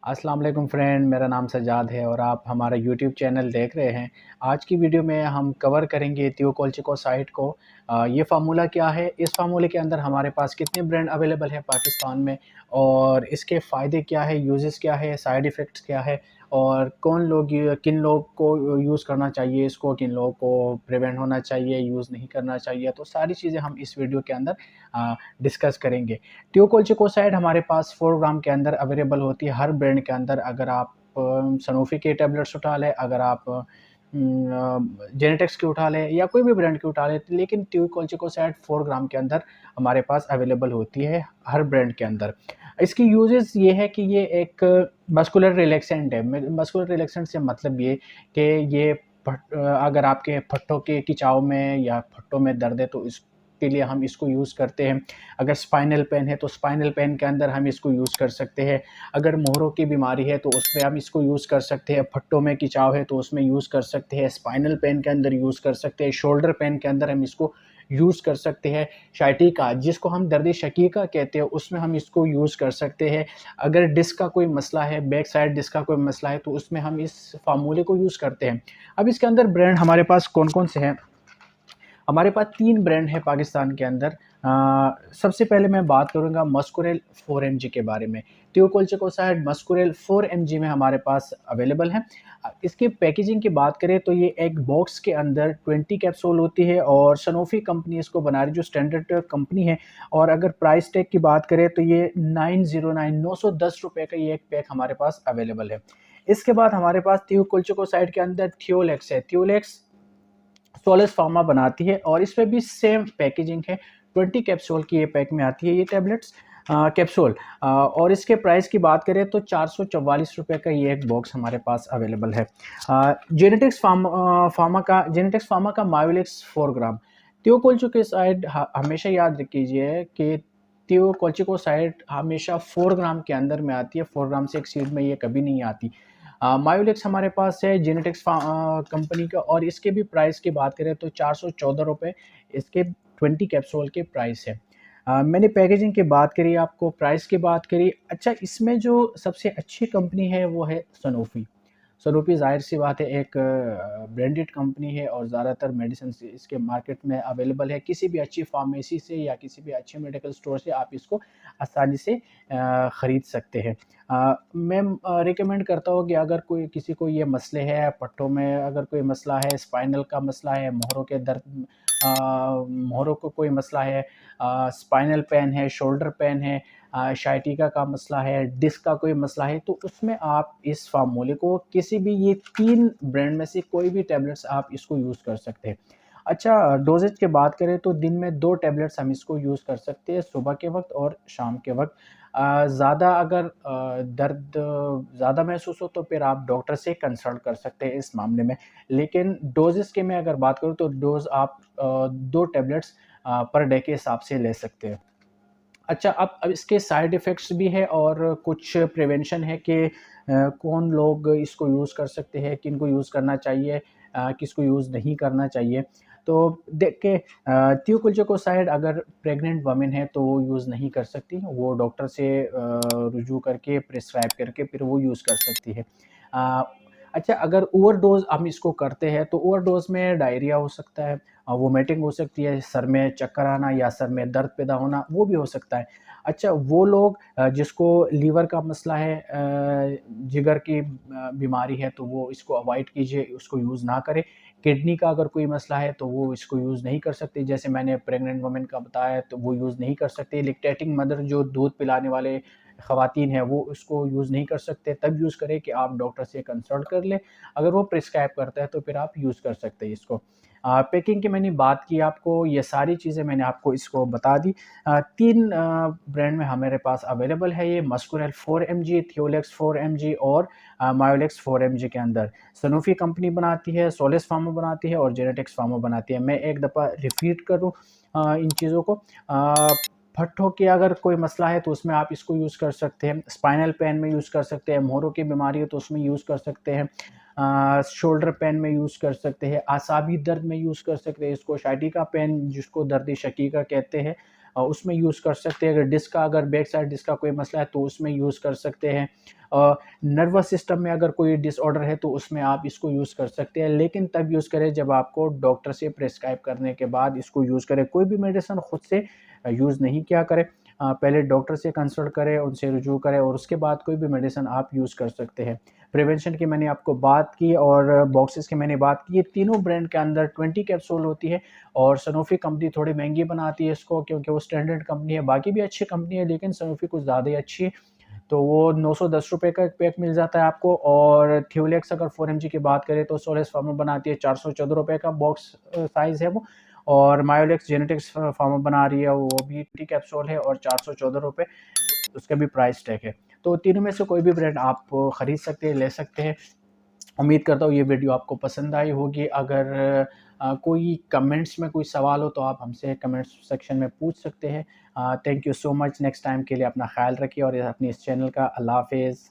अस्सलाम वालेकुम फ्रेंड, मेरा नाम सज्जाद है और आप हमारा यूट्यूब चैनल देख रहे हैं। आज की वीडियो में हम कवर करेंगे थियोकोल्चिकोसाइड को। ये फार्मूला क्या है, इस फार्मूले के अंदर हमारे पास कितने ब्रांड अवेलेबल है पाकिस्तान में और इसके फ़ायदे क्या है, यूजेस क्या है, साइड इफ़ेक्ट्स क्या है और किन लोग को यूज़ करना चाहिए इसको, किन लोगों को प्रिवेंट होना चाहिए, यूज़ नहीं करना चाहिए। तो सारी चीज़ें हम इस वीडियो के अंदर डिस्कस करेंगे। थियोकोल्चिकोसाइड हमारे पास 4 ग्राम के अंदर अवेलेबल होती है हर ब्रांड के अंदर। अगर आप सनोफी के टैबलेट्स उठा लें, अगर आप जेनेटिक्स की उठा लें या कोई भी ब्रांड की उठा लें, लेकिन थियोकोल्चिकोसाइड 4 ग्राम के अंदर हमारे पास अवेलेबल होती है हर ब्रांड के अंदर। इसकी यूजेस ये है कि ये एक मस्कुलर रिलैक्सेंट है। मस्कुलर रिलैक्सेंट से मतलब ये कि ये अगर आपके फट्टों के खिंचाव में या फट्टों में दर्द है तो इसके लिए हम इसको यूज़ करते हैं। अगर स्पाइनल पेन है तो स्पाइनल पेन के अंदर हम इसको यूज़ कर सकते हैं। अगर मोहरों की बीमारी है तो उसमें हम इसको यूज़ कर सकते हैं। फट्टों में खिंचाव है तो उसमें यूज़ कर सकते हैं। स्पाइनल पेन के अंदर यूज़ कर सकते हैं। शोल्डर पेन के अंदर हम इसको यूज़ कर सकते हैं। शाइटिका जिसको हम दर्द शकीका कहते हैं उसमें हम इसको यूज़ कर सकते हैं। अगर डिस्क का कोई मसला है, बैक साइड डिस्क का कोई मसला है तो उसमें हम इस फार्मूले को यूज़ करते हैं। अब इसके अंदर ब्रांड हमारे पास कौन-कौन से हैं? हमारे पास 3 ब्रांड है पाकिस्तान के अंदर। सबसे पहले मैं बात करूँगा मस्कुरेल 4 एमजी के बारे में। थियोकोल्चिकोसाइड मस्कुरेल 4 एमजी में हमारे पास अवेलेबल है। इसकी पैकेजिंग की बात करें तो ये एक बॉक्स के अंदर 20 कैप्सूल होती है और सनोफी कंपनी इसको बना रही है जो स्टैंडर्ड कंपनी है। और अगर प्राइस टैग की बात करें तो ये 910 रुपए का ये एक पैक हमारे पास अवेलेबल है। इसके बाद हमारे पास थियोकोल्चिकोसाइड के अंदर थियोलेक्स है। थियोलेक्स सोलस फार्मा बनाती है और इसमें भी सेम पैकेजिंग है। 20 कैप्सूल की ये पैक में आती है ये टैबलेट्स कैप्सूल। और इसके प्राइस की बात करें तो 444 रुपए का ये एक बॉक्स हमारे पास अवेलेबल है। जेनेटिक्स फार्मा का मायोलेक्स 4 ग्राम। थियोकोल्चिकोसाइड हमेशा याद रखिए कि थियोकोल्चिकोसाइड हमेशा 4 ग्राम के अंदर में आती है। 4 ग्राम से एक्सीड में ये कभी नहीं आती। मायोलेक्स हमारे पास है जेनेटिक्स कंपनी का और इसके भी प्राइस की बात करें तो 414 रुपये इसके 20 कैप्सूल के प्राइस है। मैंने पैकेजिंग की बात करी, आपको प्राइस की बात करी। अच्छा, इसमें जो सबसे अच्छी कंपनी है वो है सनोफी। सनोफी ज़ाहिर-सी बात है एक ब्रांडेड कंपनी है और ज़्यादातर मेडिसिन्स इसके मार्केट में अवेलेबल है। किसी भी अच्छी फार्मेसी से या किसी भी अच्छे मेडिकल स्टोर से आप इसको आसानी से खरीद सकते हैं। मैं रिकमेंड करता हूँ कि अगर कोई किसी को ये मसले हैं, पट्टों में अगर कोई मसला है, स्पाइनल का मसला है, मोहरों के दर्द मोहरों को कोई मसला है, स्पाइनल पेन है, शोल्डर पेन है, शाइटिका का मसला है, डिस्क का कोई मसला है, तो उसमें आप इस फार्मूले को किसी भी ये 3 ब्रांड में से कोई भी टैबलेट्स आप इसको यूज़ कर सकते हैं। अच्छा, डोज़ेज की बात करें तो दिन में 2 टैबलेट्स हम इसको यूज़ कर सकते हैं, सुबह के वक़्त और शाम के वक़्त। ज़्यादा अगर दर्द ज़्यादा महसूस हो तो फिर आप डॉक्टर से कंसल्ट कर सकते हैं इस मामले में। लेकिन डोज़ेज़ की मैं अगर बात करूँ तो डोज़ आप 2 टैबलेट्स पर डे के हिसाब से ले सकते हैं। अच्छा, अब इसके साइड इफ़ेक्ट्स भी है और कुछ प्रिवेंशन है कि कौन लोग इसको यूज़ कर सकते हैं, किनको यूज़ करना चाहिए, किसको यूज़ नहीं करना चाहिए। तो देख के थियोकोल्चिकोसाइड अगर प्रेग्नेंट वुमन है तो वो यूज़ नहीं कर सकती, वो डॉक्टर से रुजू करके प्रिस्क्राइब करके फिर वो यूज़ कर सकती है। अ, अच्छा, अगर ओवरडोज़ हम इसको करते हैं तो ओवरडोज़ में डायरिया हो सकता है, वोमिटिंग हो सकती है, सर में चक्कर आना या सर में दर्द पैदा होना वो भी हो सकता है। अच्छा, वो लोग जिसको लीवर का मसला है, जिगर की बीमारी है तो वो इसको अवॉइड कीजिए, उसको यूज़ ना करें। किडनी का अगर कोई मसला है तो वो इसको यूज़ नहीं कर सकते, जैसे मैंने प्रेग्नेंट वुमन का बताया तो वो यूज़ नहीं कर सकते। लैक्टेटिंग मदर जो दूध पिलाने वाले ख़वातीन हैं वो इसको यूज़ नहीं कर सकते, तब यूज़ करें कि आप डॉक्टर से कंसल्ट कर लें। अगर वो प्रिस्क्राइब करता है तो फिर आप यूज़ कर सकते हैं इसको। पैकिंग की मैंने बात की आपको, ये सारी चीज़ें मैंने आपको इसको बता दी। 3 ब्रांड में हमारे पास अवेलेबल है ये मस्कुरेल 4 एमजी, थियोलेक्स 4 एमजी और मायोलेक्स 4 एमजी के अंदर। सनोफी कंपनी बनाती है, सोलिस फार्मा बनाती है और जेनेटिक्स फार्मा बनाती है। मैं एक दफ़ा रिपीट करूँ इन चीज़ों को, फट्ठों की अगर कोई मसला है तो उसमें आप इसको यूज़ कर सकते हैं, स्पाइनल पेन में यूज़ कर सकते हैं, मोहरों की बीमारी है तो उसमें यूज़ कर सकते हैं, शोल्डर पेन में यूज़ कर सकते हैं, आसाबी दर्द में यूज़ कर सकते हैं इसको, शाइटिका पेन जिसको दर्द शकीका कहते हैं, उसमें यूज़ कर सकते हैं। अगर बैक साइड डिस्क का कोई मसला है तो उसमें यूज़ कर सकते हैं। नर्वस सिस्टम में अगर कोई डिसऑर्डर है तो उसमें आप इसको यूज़ कर सकते हैं, लेकिन तब यूज़ करें जब आपको डॉक्टर से प्रिस्क्राइब करने के बाद इसको यूज़ करें। कोई भी मेडिसिन खुद से यूज़ नहीं किया करें। पहले डॉक्टर से कंसल्ट करें, उनसे रुजू करें और उसके बाद कोई भी मेडिसिन आप यूज़ कर सकते हैं। प्रिवेंशन की मैंने आपको बात की और बॉक्सेस की मैंने बात की। ये तीनों ब्रांड के अंदर 20 कैप्सूल होती है और सनोफी कंपनी थोड़ी महंगी बनाती है इसको, क्योंकि वो स्टैंडर्ड कंपनी है। बाकी भी अच्छी कंपनी है लेकिन सनोफी कुछ ज़्यादा ही अच्छी है। तो वो 910 रुपए का एक पैक मिल जाता है आपको। और थ्योलेक्स अगर 4 एमजी की बात करें तो सोलेस फार्मा बनाती है, 414 रुपए का बॉक्स साइज़ है वो। और मायोलेक्स जेनेटिक्स फार्मा बना रही है, वो भी 20 कैप्सूल है और 414 रुपए उसका भी प्राइस टैग है। तो तीनों में से कोई भी ब्रांड आप खरीद सकते हैं, ले सकते हैं। उम्मीद करता हूँ ये वीडियो आपको पसंद आई होगी। अगर कोई कमेंट्स में कोई सवाल हो तो आप हमसे कमेंट्स सेक्शन में पूछ सकते हैं। Thank you so much. Next time के लिए अपना ख्याल रखिए और अपनी इस चैनल का अल्लाह हाफ़िज़।